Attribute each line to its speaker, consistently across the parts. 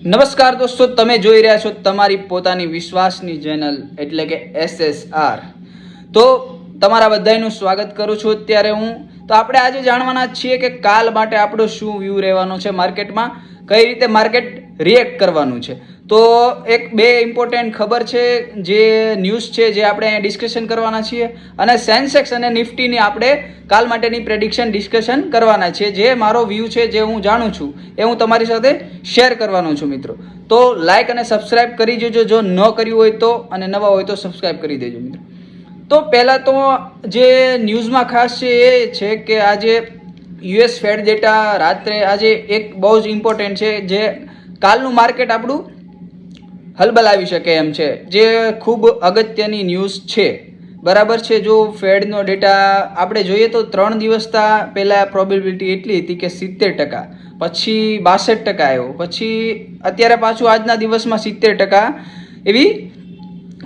Speaker 1: નમસ્કાર દોસ્તો, તમે જોઈ રહ્યા છો તમારી પોતાની વિશ્વાસની ચેનલ એટલે કે SSR. તો તમારા બધાનું સ્વાગત કરું છું. અત્યારે આપણે આજે જાણવાના છીએ કે કાલ માટે આપણો શું વ્યૂ રહેવાનો છે માર્કેટમાં, કઈ રીતે માર્કેટ રિએક્ટ કરવાનું છે. તો બે ઇમ્પોર્ટન્ટ ખબર છે, જે ન્યૂઝ છે જે આપણે ડિસ્કશન કરવાના છીએ, અને સેન્સેક્સ અને નિફ્ટીની આપણે કાલ માટેની પ્રેડિક્શન ડિસ્કશન કરવાના છીએ. જે મારો વ્યૂ છે, જે હું જાણું છું એ હું તમારી સાથે શેર કરવાનો છું મિત્રો. તો લાઇક અને સબસ્ક્રાઇબ કરી દેજો જો ન કર્યું હોય તો, અને નવા હોય તો સબસ્ક્રાઇબ કરી દેજો મિત્રો. તો પહેલાં તો જે ન્યૂઝમાં ખાસ છે એ છે કે આજે US ફેડ ડેટા રાત્રે આજે એક બહુ જ ઇમ્પોર્ટન્ટ છે, જે કાલનું માર્કેટ આપણું હલબલાવી શકે એમ છે, જે ખૂબ અગત્યની ન્યૂઝ છે. બરાબર છે. જો ફેડનો ડેટા આપણે જોઈએ તો 3 દિવસતા પહેલાં પ્રોબેબિલિટી એટલી હતી કે 70%, પછી 62% આવ્યો, પછી અત્યારે પાછું આજના દિવસમાં 70% એવી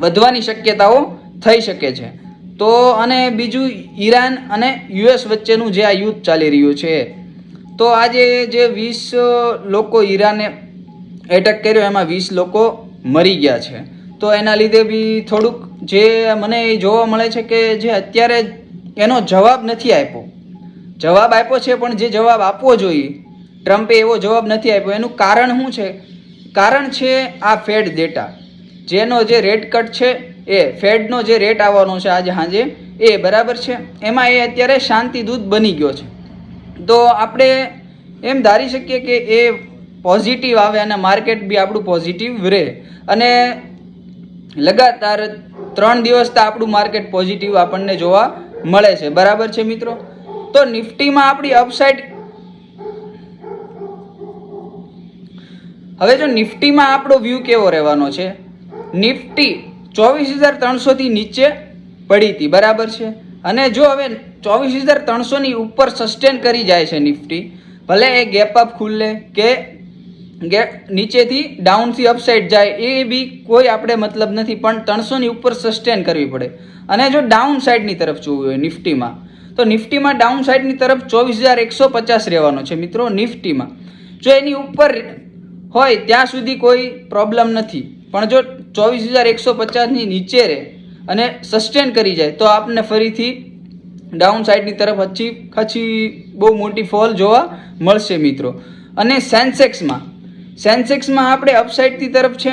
Speaker 1: વધવાની શક્યતાઓ થઈ શકે છે. તો અને બીજું ઈરાન અને US વચ્ચેનું જે આ યુદ્ધ ચાલી રહ્યું છે, તો આજે જે 20 લોકો ઈરાને એટેક કર્યો એમાં 20 લોકો મરી ગયા છે. તો એના લીધે બી થોડુંક જે મને જોવા મળે છે કે જે અત્યારે એનો જવાબ નથી આપ્યો. જવાબ આપ્યો છે પણ જે જવાબ આપવો જોઈએ ટ્રમ્પે એવો જવાબ નથી આપ્યો. એનું કારણ શું છે? કારણ છે આ ફેડ ડેટા, જેનો જે રેટ કટ છે, એ ફેડનો જે રેટ આવવાનો છે આજે સાંજે એ બરાબર છે, એમાં એ અત્યારે શાંતિદૂત બની ગયો છે. તો આપણે એમ ધારી શકીએ કે એ પોઝિટિવ આવે અને માર્કેટ બી આપણું પોઝિટિવ રહે, અને લગાતાર 3 દિવસથી આપણું માર્કેટ પોઝિટિવ આપણને જોવા મળે છે. બરાબર છે મિત્રો. તો નિફ્ટીમાં આપણી અપસાઇડ, હવે જો નિફ્ટીમાં આપણો વ્યૂ કેવો રહેવાનો છે, નિફ્ટી 24,300 થી નીચે પડી હતી. બરાબર છે. અને જો હવે 24,300 ની ઉપર સસ્ટેન કરી જાય છે નિફ્ટી, ભલે એ ગેપ અપ ખુલે કે નીચેથી ડાઉનથી અપસાઇડ જાય, એ બી કોઈ આપણે મતલબ નથી, પણ 300 ની ઉપર સસ્ટેન કરવી પડે. અને જો ડાઉન સાઇડની તરફ જોવું હોય નિફ્ટીમાં, તો નિફ્ટીમાં ડાઉન સાઇડની તરફ 24,150 રહેવાનો છે મિત્રો નિફ્ટીમાં. જો એની ઉપર હોય ત્યાં સુધી કોઈ પ્રોબ્લેમ નથી, પણ જો 24,150 ની નીચે રહે અને સસ્ટેન કરી જાય તો આપણને ફરીથી ડાઉન સાઇડની તરફ ખચી બહુ મોટી ફોલ જોવા મળશે મિત્રો. અને સેન્સેક્સમાં આપણે અપસાઇડની તરફ છે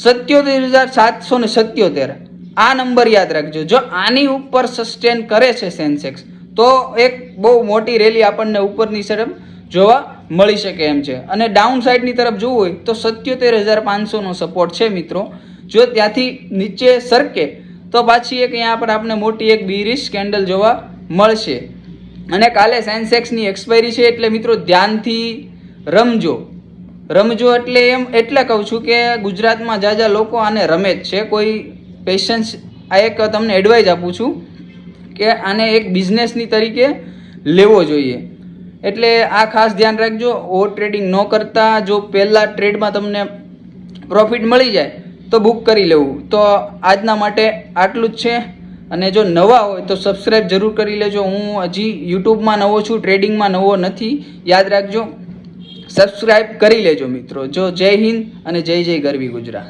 Speaker 1: 77,777. આ નંબર યાદ રાખજો. જો આની ઉપર સસ્ટેન કરે છે સેન્સેક્સ, તો એક બહુ મોટી રેલી આપણને ઉપરની તરફ જોવા મળી શકે એમ છે. અને ડાઉન સાઇડની તરફ જોવું હોય તો 77,500નો સપોર્ટ છે મિત્રો. જો ત્યાંથી નીચે સરકે તો પાછી એક અહીંયા પર આપણે મોટી એક બીરિશ કેન્ડલ જોવા મળશે. અને કાલે સેન્સેક્સની એક્સપાયરી છે, એટલે મિત્રો ધ્યાનથી રમજો. એટલે કહું છું કે ગુજરાતમાં જાજા લોકો આને રમે જ છે. કોઈ પેશન્સ, આ એક તમને એડવાઇસ આપું છું કે આને એક બિઝનેસની તરીકે લેવો જોઈએ. એટલે આ ખાસ ધ્યાન રાખજો. ઓવર ટ્રેડિંગ ન કરતા, જો પહેલાં ટ્રેડમાં તમને પ્રોફિટ મળી જાય તો બુક કરી લેવું. તો આજના માટે આટલું જ છે. અને જો નવા હોય તો સબસ્ક્રાઈબ જરૂર કરી લેજો. હું હજી યુટ્યુબમાં નવો છું, ટ્રેડિંગમાં નવો નથી, યાદ રાખજો. સબસ્ક્રાઈબ કરી લેજો મિત્રો. જો જય હિન્દ અને જય જય ગરવી ગુજરાત.